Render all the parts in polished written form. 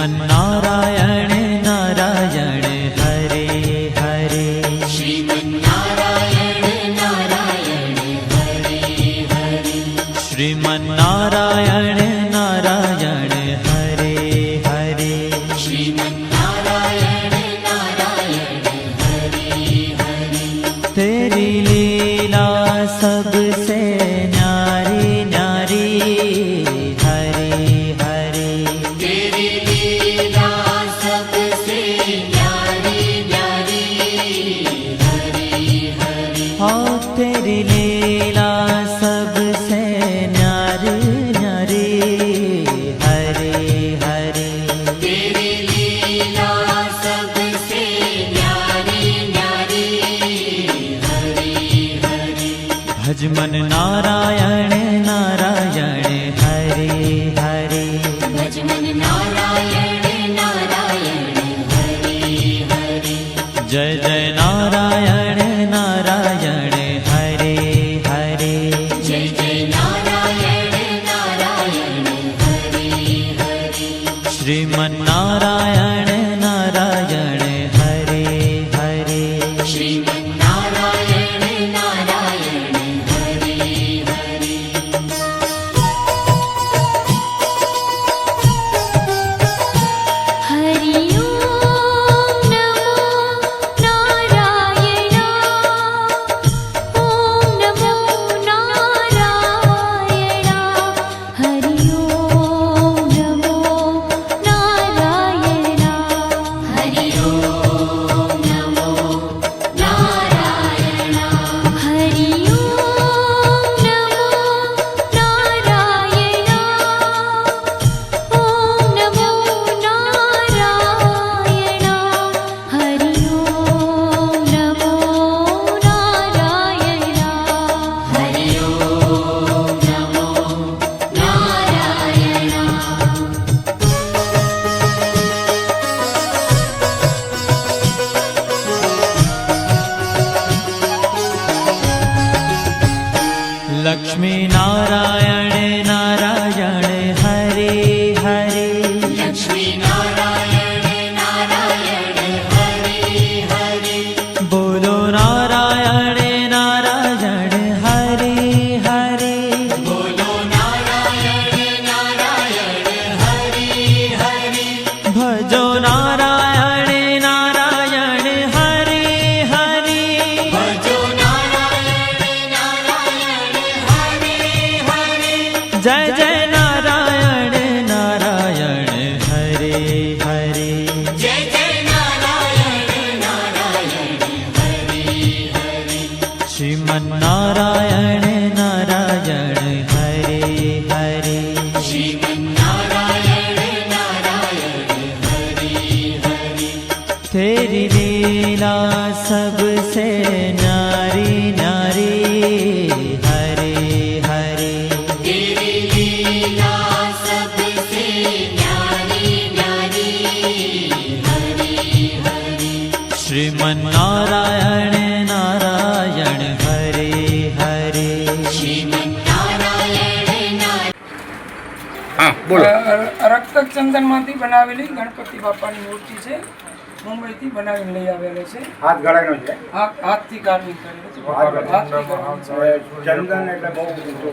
श्रीमन्नारायण नारायण हरे हरे। श्रीमन्नारायण नारायण हरे हरे। श्रीमन्नारायण नारायण हरे हरे। श्रीमन्नारायण नारायण हरे हरे। तेरी लीला सबसे न्यारी न्यारी हरे हरे। तेरी लीला सबसे न्यारी न्यारी हरे हरे। हाँ तेरी लीला सबसे न्यारी न्यारी हरे हरे। तेरी लीला सबसे न्यारी न्यारी हरे हरे। भजमन नारायण नारायण हरे हरे। भजमन नारायण नारायण हरे हरे। जय जय नारायण नारायण हरे हरे। जय जय नारायण नारायण हरे हरे। श्रीमन्नारायण नारायण हरे हरे। श्रीमन्नारायण नारायण हरे हरे। हरि ओम नमो नारायण। ओम नमो नारायण। हरि ओम नमो नारायण। हरि ओम नमो नारायण। हरि ओम नमो नारायण। ओम नमो नारायण। हरि ओम नमो नारायण। हरि ओम नमो नारायण। लक्ष्मी नारायण नारायण हरे हरे। लक्ष्मी नारायण नारायण हरे हरे। बोलो नारायण नारायण हरे हरे। बोलो नारायण नारायण हरे हरे। भजो नारायण नारायण हरे हरे। भजो नारायण नारायण हरे हरे। जय जय नारायण नारायण हरे हरे। जय जय नारायण नारायण हरे हरे। श्रीमन्नारायण नारायण हरे हरे। श्रीमन्नारायण नारायण हरे हरे। तेरी लीला सबसे न्यारी न्यारी हरे हरे। तेरी लीला सबसे न्यारी न्यारी हरे हरे। श्रीमन्नारायण नारायण हरे हरे। श्रीमन्नारायण नारायण। હા બોલો. રક્તચંદનમાંથી બનાવેલી ગણપતિ બાપાની મૂર્તિ છે. મુંબઈથી બનાવીને લઈ આવેલો છે. હાથ ગળાનો છે. હાથથી કાર્વિંગ કરેલું છે. હાથથી હાથથી કરેલું છે. ચંદન એટલે બહુ ઊંચો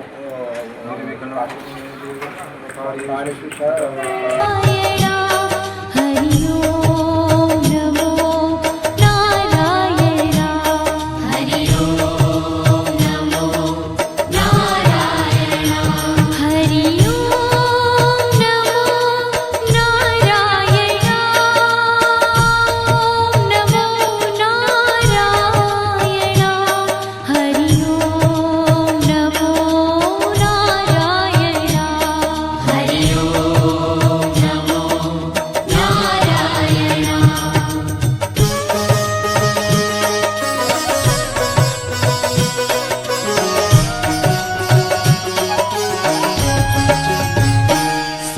હરિ ઓમ નમો નારાયણ. હરિ ઓમ નમો નારાયણ. હરિ ઓમ નમો નારાયણ. ઓમ નમો નારાયણ. હરિ ઓમ નમો નારાયણ. હરિ ઓમ નમો નારાયણ.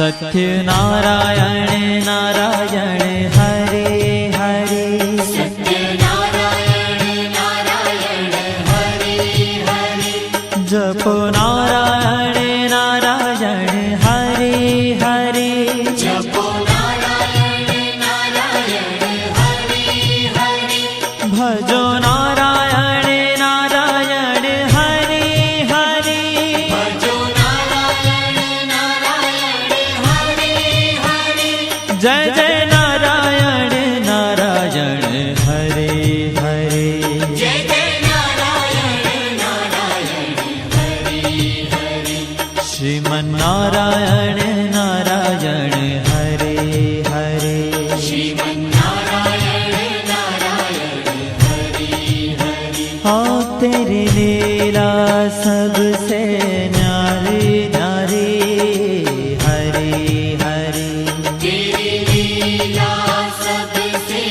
सत्यनारायण नारायण हरे हरे। સત્યનારાયણ નારાયણ હરે હરે. जपो नारायण नारायण हरे हरे। જપો નારાયણ ભજો નારાયણ નારાયણ હરે હરે ભજો નારાયણ નારાયણ હરે હરે જય જય નારાયણ નારાયણ હરે હરે જય જય નારાયણ નારાયણ હરે હરે શ્રીમન નારાયણ નારાયણ હરે હરે શ્રીમન્નારાયણ નારાયણ હરે હરે हाँ तेरी लीला सबसे न्यारी न्यारी हरे हरे तेरी लीला सबसे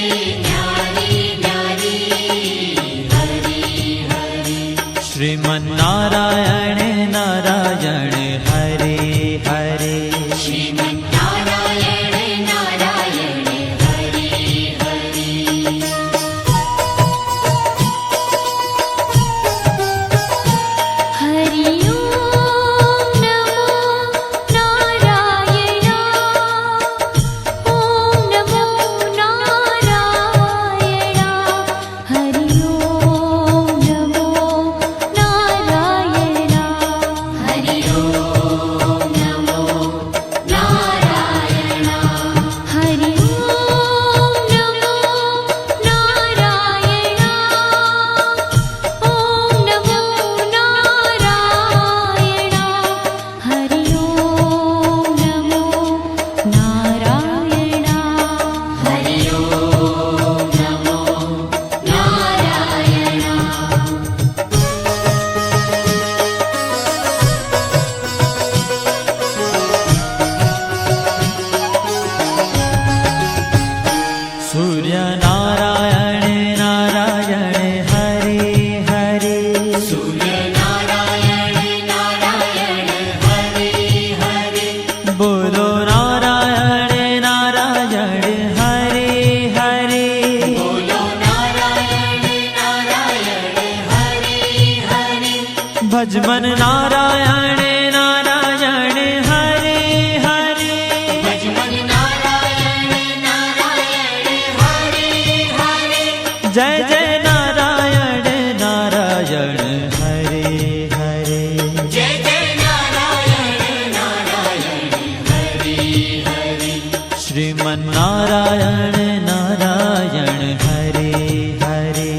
न्यारी न्यारी हरे हरे श्रीमन नारायण नारायण हरे हरे श्रीमन्नारायण नारायण हरे हरे हरि ओम नमो नारायण ओम नमो नारायण हरि ओम नमो नारायण हरि ओम नमो नारायण हरि ओम नमो नारायण ओम नमो नारायण हरि ओम नमो नारायण हरि ओम नमो नारायण सूर्य नारायण नारायण हरे हरे सूर्य नारायण नारायण हरे हरे बोलो नारायण नारायण हरे हरे बोलो नारायण नारायण हरे हरे भजमन नारायण नारायण हरे हरे भजमन नारायण नारायण हरे हरे जय जय नारायण नारायण हरे हरे जय जय नारायण नारायण हरे हरे श्रीमन नारायण नारायण हरे हरे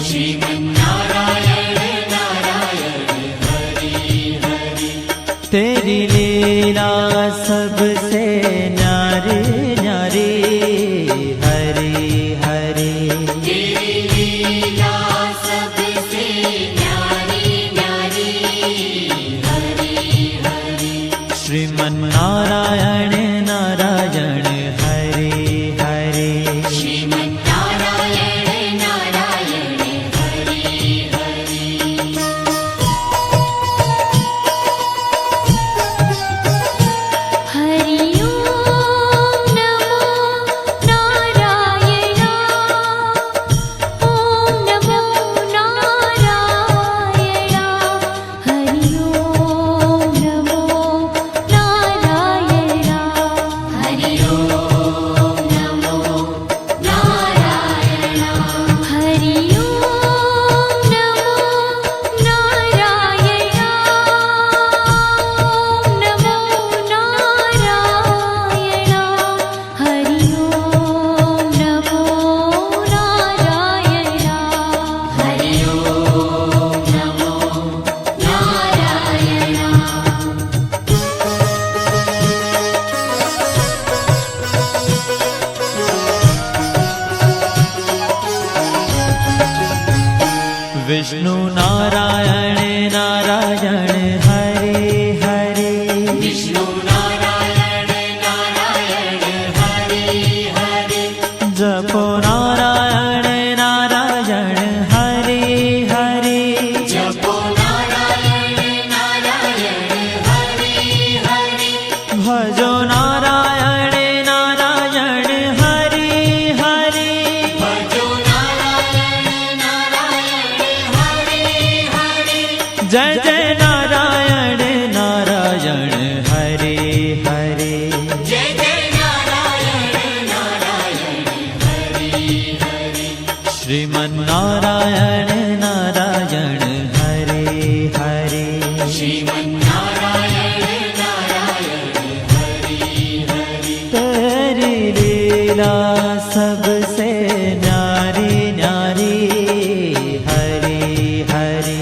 श्रीमन्नारायण नारायण हरे हरे तेरी लीला सबसे न्यारी न्यारी हरे हरे तेरी लीला सबसे न्यारी न्यारी हरे हरे श्रीमन नारायण नारायण हरे हरे श्रीमन्नारायण नारायण हरे हरे हरि ओम नमो नारायण ओम नमो नारायण हरि ओम नमो नारायण हरि ओम नमो नारायण हरि ओम नमो नारायण ओम नमो नारायण हरि ओम नमो नारायण हरि ओम नमो नारायण विष्णु नारायण नारायण हरे हरे विष्णु नारायण नारायण हरे हरे जपो नारायण नारायण हरे हरे जपो नारायण नारायण हरे हरे भजो नारायण नारायण हरे हरे भजो नारायण नारायण हरे हरे जय जय नारायण नारायण हरे हरे जय जय नारायण नारायण हरे हरे श्रीमन्नारायण नारायण हरे हरे श्रीमन्नारायण नारायण हरि हरि तेरी लीला सबसे न्यारी न्यारी हरे हरे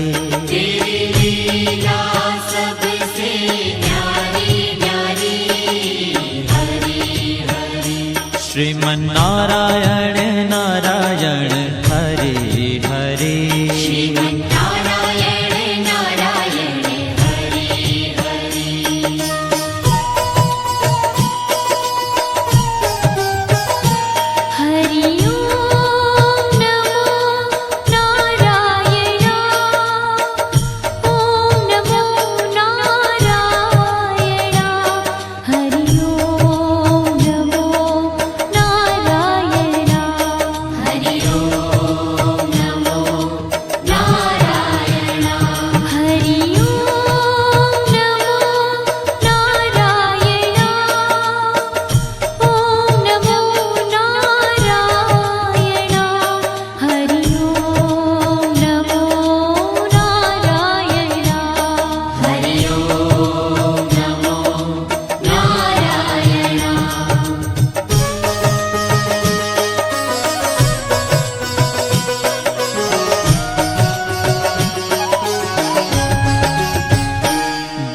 तेरी लीला सबसे न्यारी न्यारी हरि हरि श्रीमन्नारायण नारायण हरे हरे श्रीमन्नारायण नारायण हरि हरि हरि ओम नमो नारायण ओम नमो नारायण हरि ओम नमो नारायण हरि ओम नमो नारायण हरि ओम नमो नारायण ओम नमो नारायण हरि ओम नमो नारायण हरि ओम नमो नारायण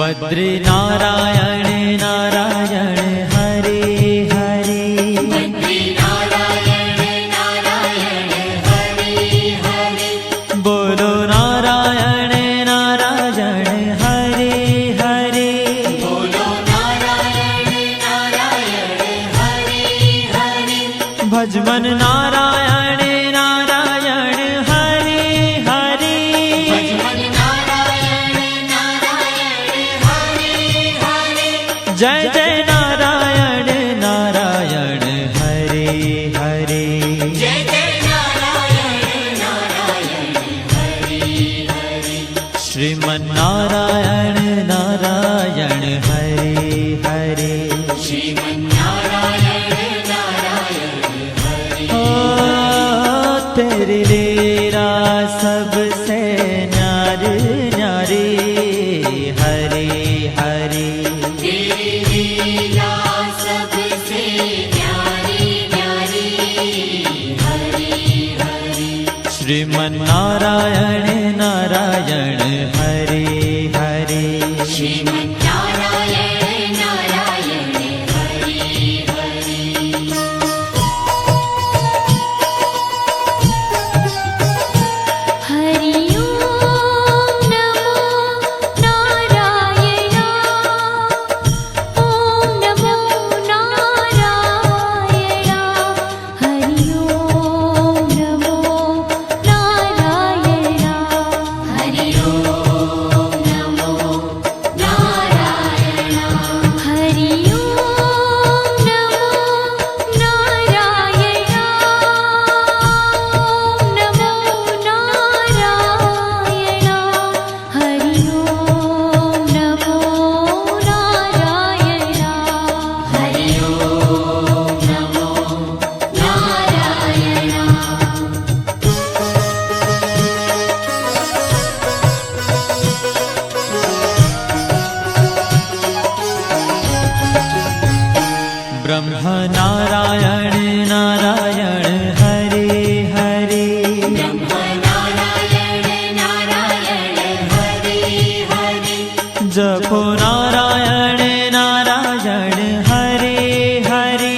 बद्री नारायण नारायण हरे हरे बद्री नारायण नारायण हरि हरि बोलो नारायण नारायण हरे हरे बोलो नारायण नारायण हरि हरि भजमन नारायण नारायण हरे हरे भजमन नारायण नारायण हरि हरि जय जय नारायण नारायण हरे हरे जय जय नारायण नारायण हरि हरि श्रीमन्नारायण नारायण हरे हरे श्रीमन्नारायण नारायण हरि ओ तेरी लीला सबसे न्यारी न्यारी हरे हरे तेरी लीला सबसे न्यारी न्यारी हरि हरि श्रीमन्नारायण नारायण हरे हरे श्रीमन्नारायण नारायण हरि हरि हरि ओम नमो नारायण ओम नमो नारायण हरि ओम नमो नारायण हरि ओम नमो नारायण हरि ओम नमो नारायण ओम नमो नारायण हरि ओम नमो नारायण हरि ओम नमो नारायण ब्रह्म नारायण नारायण हरे हरे ब्रह्म नारायण नारायण हरि हरि जपो नारायण नारायण हरे हरे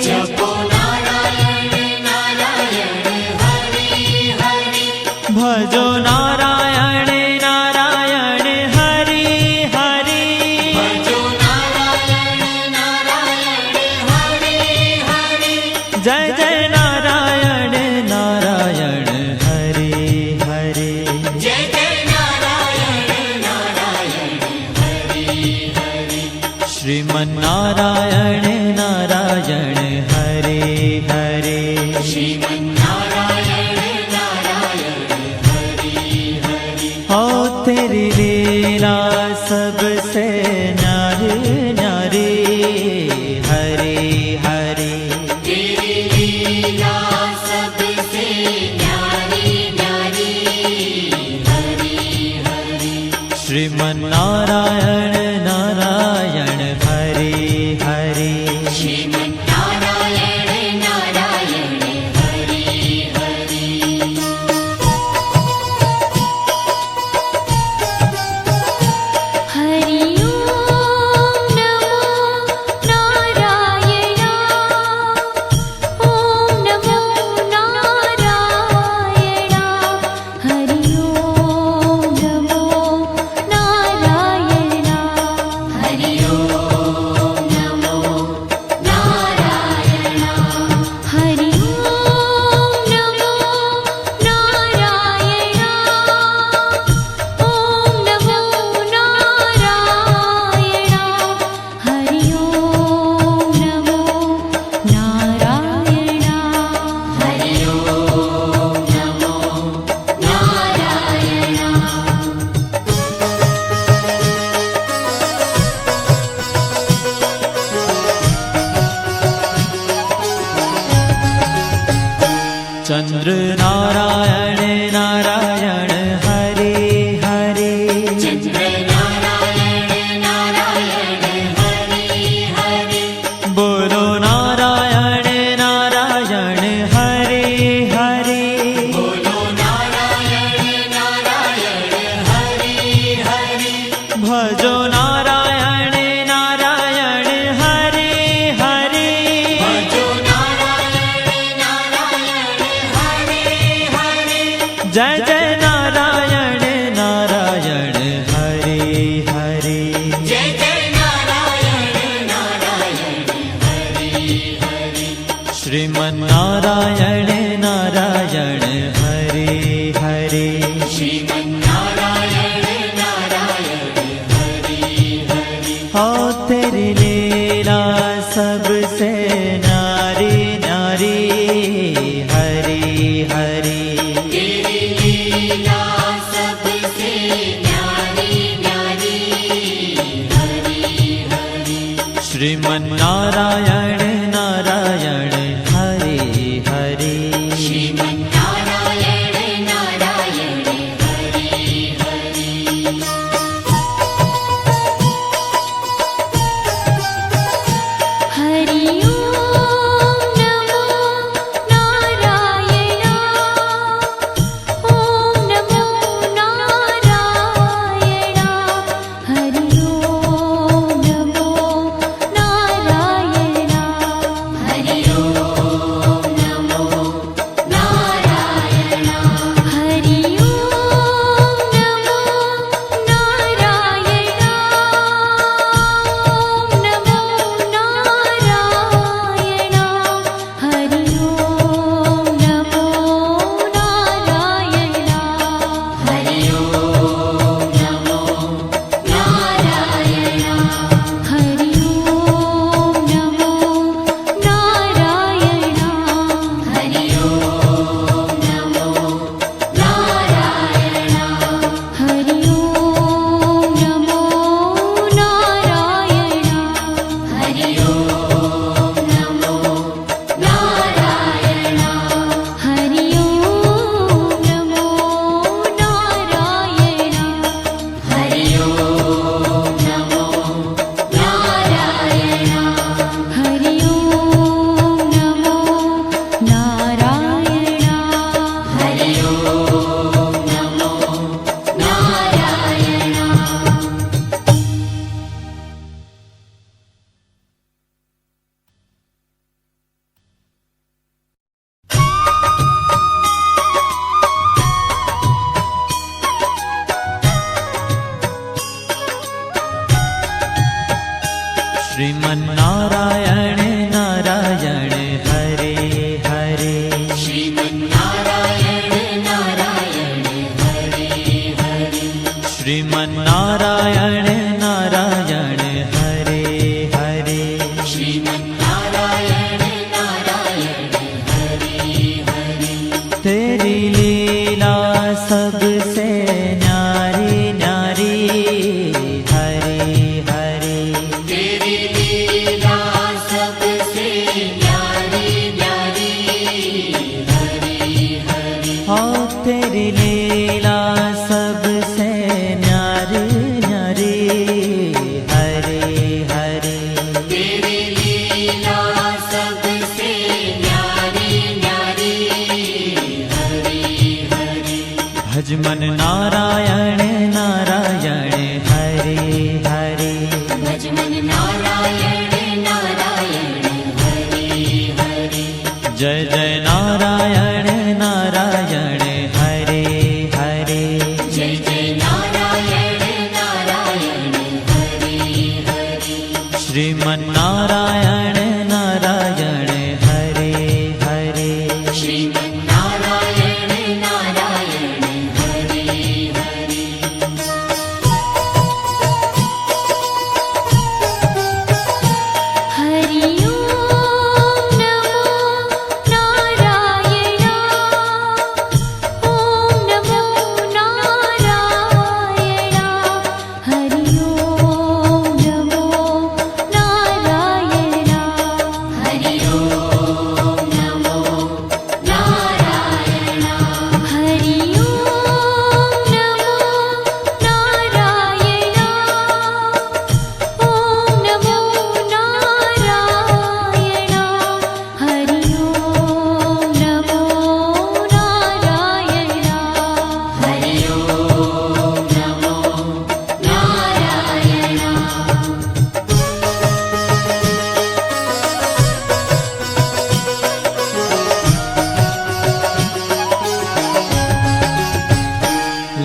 जपो नारायण नारायण हरि हरि भजो नारायण नारायण हरे हरे भजो नारायण नारायण हरि हरि जय जय नारायण नारायण हरे हरे जय जय नारायण नारायण हरि हरि श्रीमन्नारायण नारायण हरे हरे श्रीमन्नारायण नारायण हरि हरि ओ तेरी लीला सबसे न्यारी न्यारी हरे हरे तेरी लीला सबसे न्यारी भजो नारायण नारायण हरे हरे भजो नारायण नारायण हरे हरे जय जय नारायण नारायण हरे हरे जय जय नारायण नारायण हरे हरे श्रीमन्नारायण नारायण हरे हरे श्रीमन्नारायण नारायण हरे हरे हो तेरी लीला सबसे न्यारी न्यारी हरे हरे तेरी लीला सबसे न्यारी न्यारी हरे हरे श्रीमन्नारायण नारायण हरे हरे श्रीमन्नारायण नारायण हरे हरे हरि ओम नमो नारायण ओम नमो नारायण हरि ओम नमो नारायण हरि ओम नमो नारायण हरि ओम नमो नारायण ओम नमो नारायण हरि ओम नमो नारायण हरि ओम नमो नारायण हरि ओम नमो नारायण हरि ओम नमो नारायण हरि ओम नमो नारायण हरि ओम नमो नारायण हरि ओम नमो नारायण हरि ओम नमो नारायण हरि ओम नमो नारायण हरि ओम नमो नारायण श्रीमन्नारायण नारायण हरे हरे श्रीमन्नारायण नारायण हरे हरे श्रीमन्नारायण नारायण हरे हरे श्रीमन्नारायण नारायण हरे हरे तेरी लीला सबसे न्यारी न्यारी हरे हरे तेरी लीला सबसे न्यारी न्यारी हरे हरे हो तेरी लीला सबसे न्यारी न्यारी हरे हरे तेरी लीला सबसे न्यारी न्यारी हरे हरे भजमन नारायण नारायण हरे हरे भजमन नारायण नारायण हरे हरे जय जय नारायण नारायण हरे हरे जय जय नारायण नारायण हरे हरे श्रीमन्नारायण नारायण हरे हरे श्रीमन्नारायण नारायण हरे हरे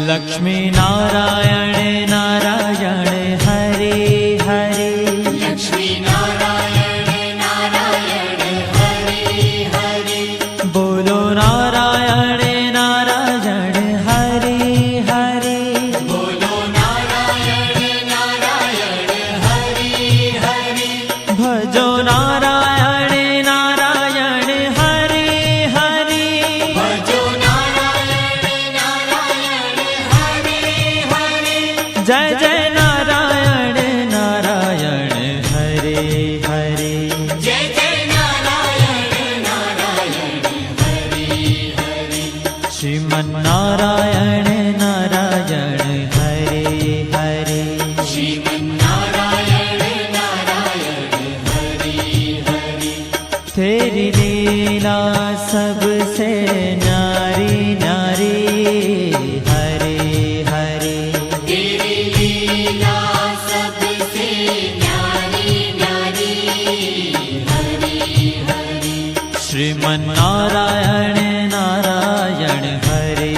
लक्ष्मी नारायण नारायण हरे हरे लक्ष्मी नारायण नारायण हरे हरे बोलो नारायण नारायण हरे हरे बोलो नारायण नारायण हरे हरे भजो नारायण नारायण हरे हरे भजो नारायण नारायण हरे हरे जय जय नारायण नारायण हरे हरे जय जय नारायण नारायण हरे हरे श्रीमन्नारायण नारायण हरे हरे श्रीमन्नारायण नारायण हरे हरे तेरी लीला सबसे न्यारी न्यारी हरे हरे तेरी लीला सबसे न्यारी न्यारी हरे हरे श्रीमन्नारायण नारायण हरे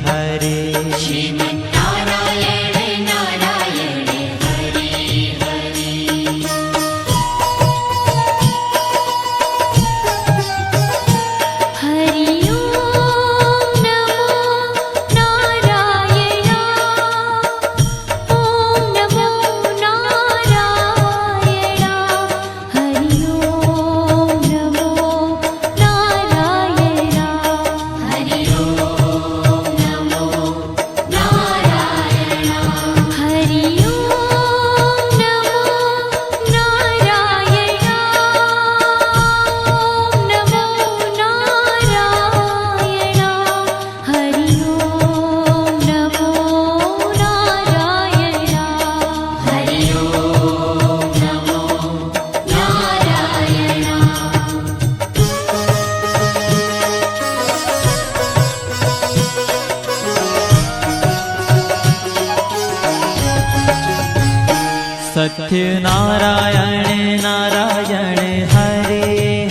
हरे श्रीमन्नारायण नारायण हरे हरे हरि ओम नमो नारायण ओम नमो नारायण हरि ओम नमो नारायण हरि ओम नमो नारायण हरि ओम नमो नारायण ओम नमो नारायण हरि ओम नमो नारायण हरि ओम नमो नारायण सत्य नारायण नारायण हरे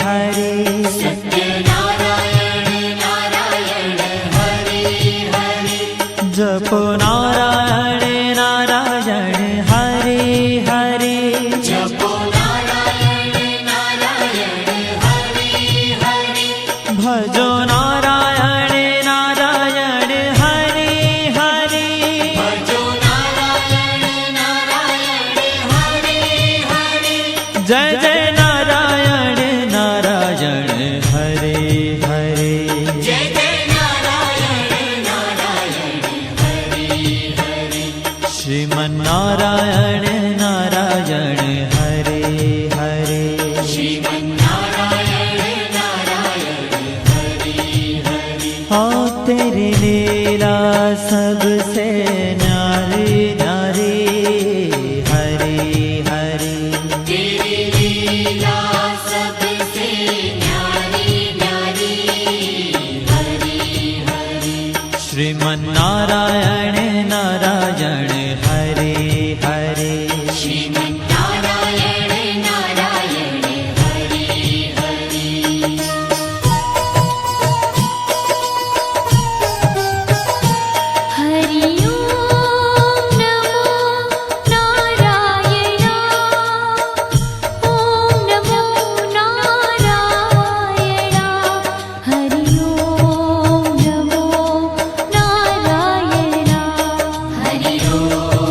हरे सत्य नारायण नारायण हरे हरे जपो नारायण नारायण हरे हरे जपो नारायण नारायण हरे हरे भजो नारायण नारायण हरे हरे भजो नारायण नारायण हरे हरे जय जय नारायण नारायण हरे हरे जय जय नारायण नारायण हरे हरे श्रीमन्नारायण नारायण हरे हरे श्रीमन्नारायण नारायण हरे हरे हाँ तेरी लीला सबसे न्यारी न्यारी हरे हरे तेरी लीला सबसे न्यारी न्यारी हरे हरे श्रीमन्नारायण नारायण हरे हरे श्रीमन्नारायण नारायण हरे हरे हरि ओम नमो नारायण ओम नमो नारायण हरि ओम नमो नारायण हरि ओम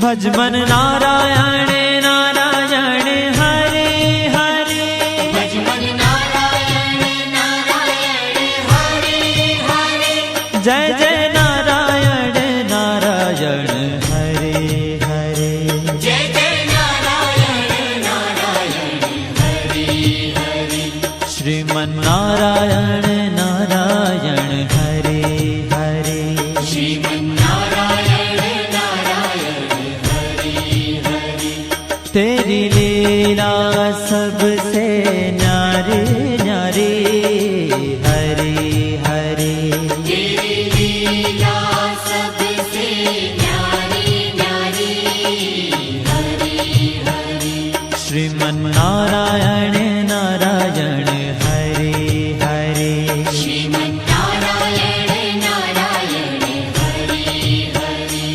ભજ મન નારાયણ નારાયણ હરે હરે ભજમન નારાયણ નારાયણ હરે હરે જય જય નારાયણ નારાયણ હરે હરે જય જય નારાયણ નારાયણ હરે હરે શ્રીમન નારાયણ નારાયણ હરે હરે શ્રીમન નારાયણ નારાયણ હરે હરે तेरी लीला सबसे न्यारी न्यारी हरे हरे तेरी लीला सबसे न्यारी न्यारी हरे हरे श्रीमन नारायण नारायण हरे हरे श्रीमन नारायण नारायण हरे हरे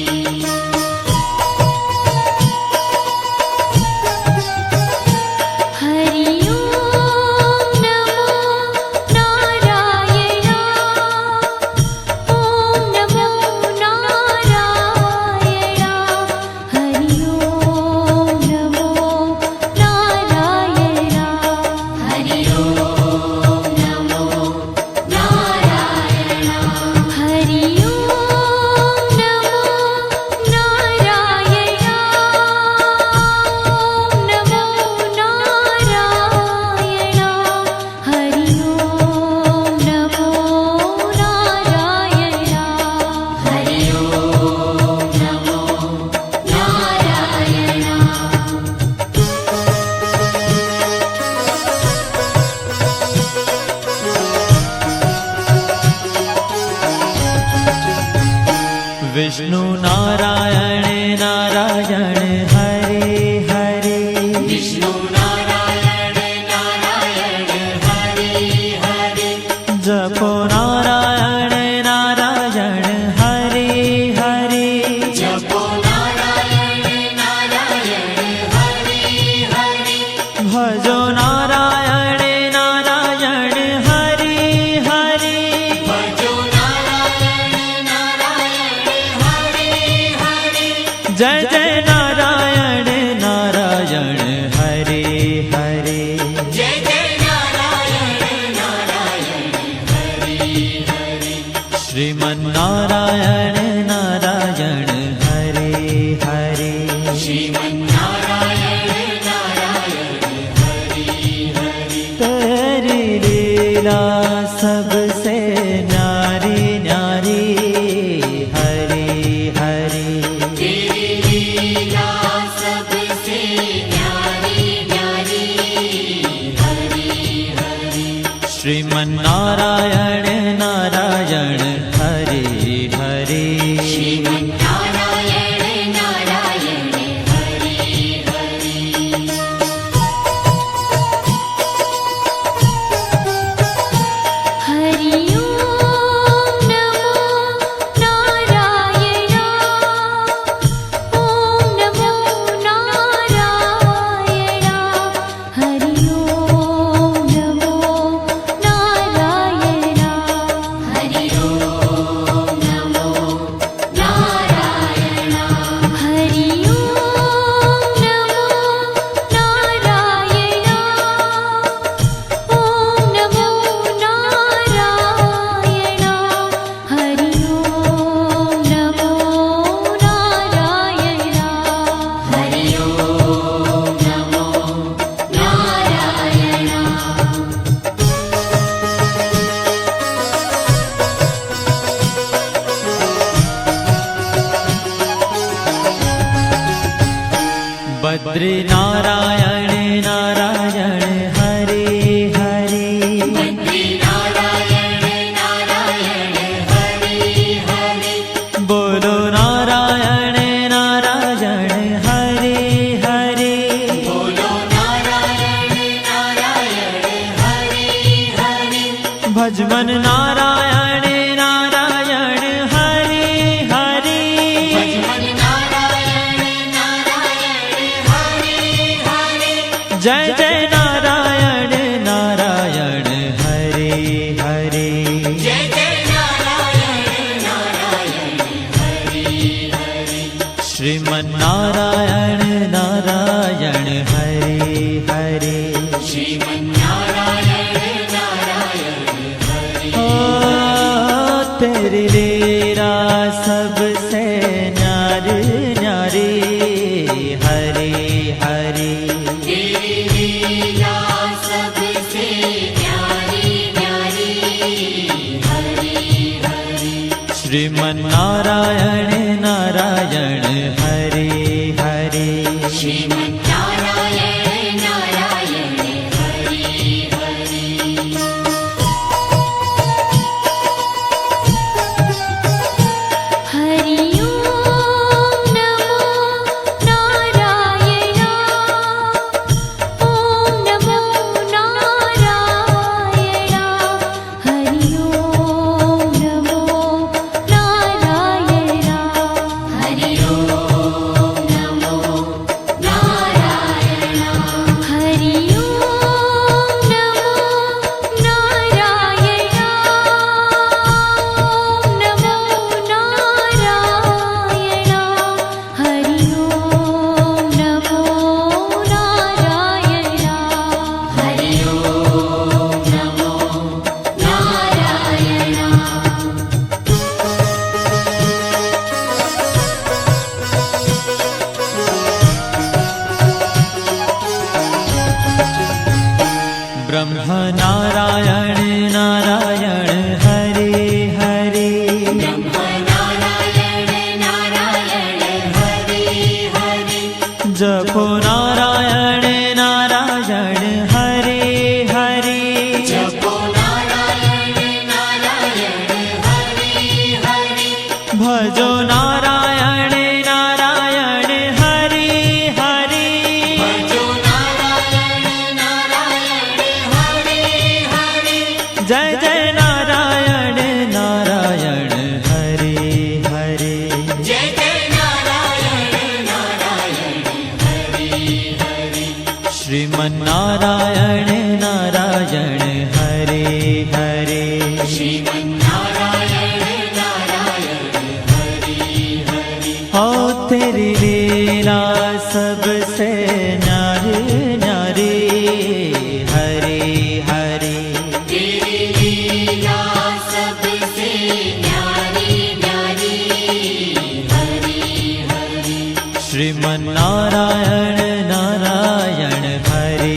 हरि ओम नमो नारायण ओम नमो नारायण हरि ओम नमो नारायण हरि ओम नमो नारायण हरि ओम नमो नारायण ओम नमो नारायण हरि ओम नमो नारायण हरि ओम नमो नारायण विष्णु नारायण नारायण हरे हरे विष्णु नारायण नारायण हरे हरे जपो नारायण नारायण हरे हरे जपो नारायण नारायण हरे हरे भजो नारायण नारायण हरे हरे भजो नारायण नारायण हरे हरे जय जय नारायण नारायण हरे हरे जय जय नारायण नारायण हरे हरे श्रीमन नारायण नारायण हरे हरे श्रीमन नारायण नारायण हरे हरे तेरी लीला सबसे न्यारी न्यारी हरे हरे तेरी लीला सबसे न्यारी न्यारी हरे हरे श्रीमन नारायण नारायण हरे हरे श्रीमन नारायण नारायण हरे हरे हरि ओम नमो नारायण ओम नमो नारायण हरि ओम नमो नारायण हरि ओम नमो नारायण हरि ओम नमो नारायण ओम नमो नारायण हरि ओम नमो नारायण हरि ओम नमो नारायण बद्री नारायण नारायण हरे हरे बद्री नारायण नारायण हरे हरे बोलो नारायण नारायण हरे हरे बोलो नारायण नारायण हरे हरे भजमन नारायण नारायण हरे हरे भजमन नारायण नारायण हरे हरे जय जय नारायण नारायण हरे हरे जय जय नारायण नारायण हरे हरे श्रीमन नारायण नारायण हरे हरे श्रीमन्नारायण नारायण हरे ओ तेरी लीला सबसे न्यारी न्यारी हरे हरे तेरी लीला सबसे न्यारी न्यारी हरे हरे श्रीमन्नारायण नारायण हरे हरे श्रीमन्नारायण नारायण हरे हरे हरि ओम नमो नारायण ओम नमो नारायण हरि ओम नमो नारायण हरि ओम नमो नारायण हरि ओम नमो नारायण ओम नमो नारायण हरि ओम नमो नारायण हरि ओम नमो नारायण ब्रह्म नारायण नारायण हरे हरे नारायण नारायण हरे हरे जपो नारायण नारायण हरे हरे जपो नारायण नारायण हरे हरे भजो नारायण नारायण हरे हरे भजो नारायण नारायण हरे हरे जय जय नारायण नारायण हरे हरे जय जय नारायण नारायण हरे हरे श्रीमन्नारायण नारायण हरे हरे श्रीमन्नारायण नारायण हरे हरे हो तेरी लीला सबसे न्यारी न्यारी हरे हरे तेरी लीला सबसे न्यारी न्यारी हरे हरे श्रीमन्नारायण नारायण हरे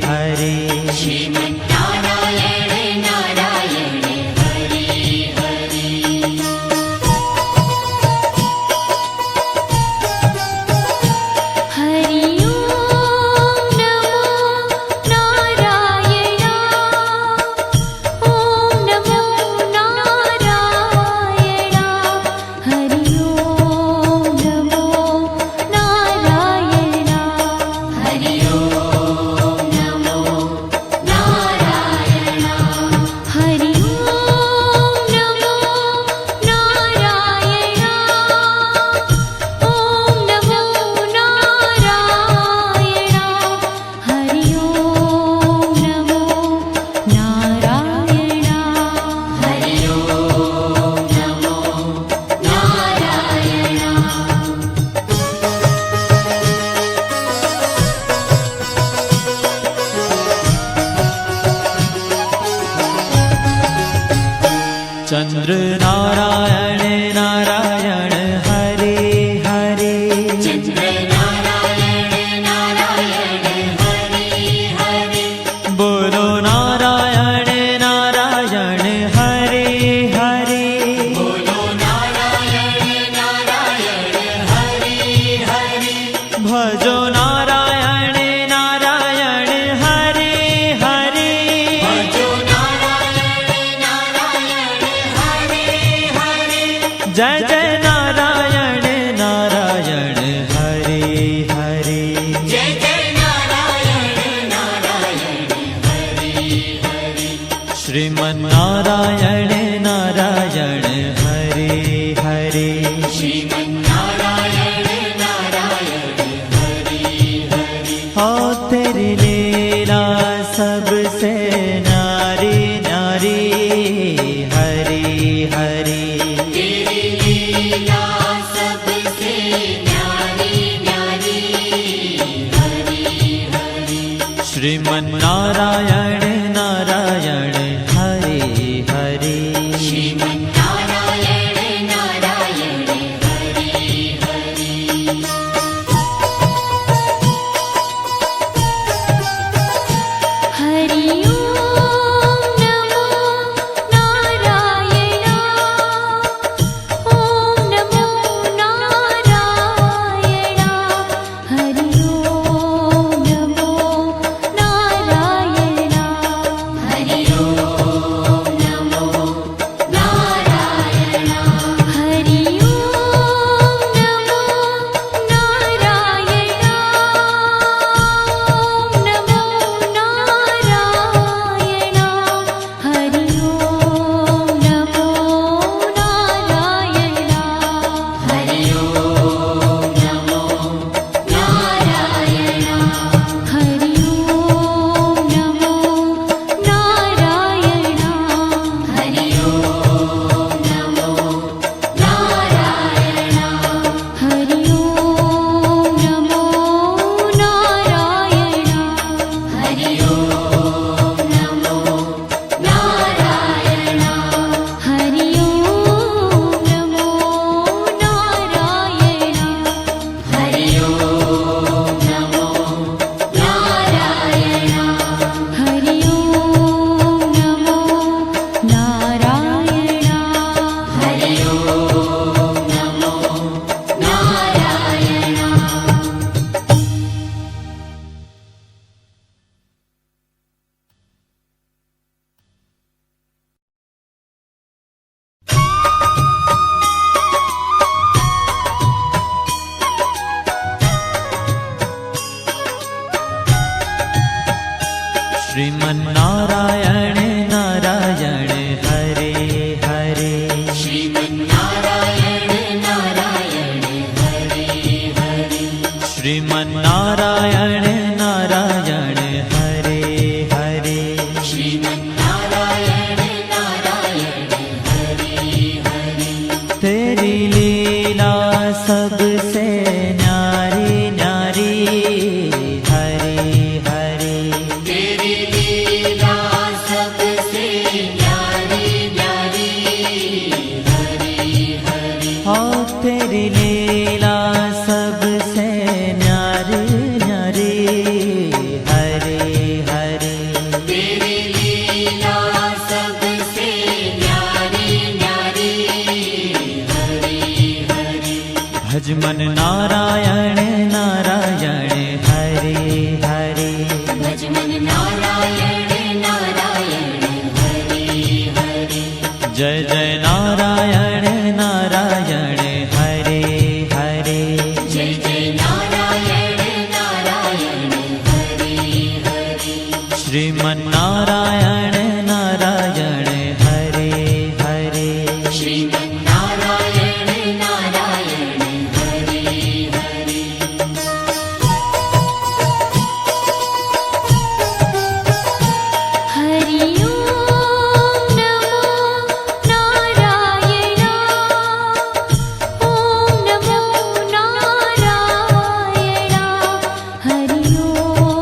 हरे श्रीमन्नारायण नारायण हरे हरे हरि ओम नमो नारायण ओम नमो नारायण हरि ओम नमो नारायण हरि ओम नमो नारायण हरि ओम नमो नारायण ओम नमो नारायण हरि ओम नमो नारायण हरि ओम नमो नारायण चंद्र नारायण नारायण हरे हरे चंद्र नारायण नारायण हरे हरे बोलो नारायण नारायण हरे हरे बोलो नारायण नारायण हरे हरे भजो नारायण नारायण हरे हरे भजो नारायण नारायण हरे हरे जय जय नारायण नारायण हरे हरे जय जय नारायण नारायण हरे हरे श्रीमन्नारायण नारायण हरे हरे श्रीमन्नारायण नारायण हरे શ્રીમન્નારાયણ નારાયણ હરે હરે શ્રીમન્નારાયણ નારાયણ હરે હરે હરિ ઓમ નમો નારાયણા ઓમ નમો નારાયણા હરિ ઓમ નમો નારાયણા હરિ ઓમ નમો નારાયણ હરિ ઓમ નમો શ્રીમન્નારાયણ નારાયણ હરે હરે શ્રીમન્નારાયણ નારાયણ હરે હરે શ્રીમન્નારાયણ નારાયણ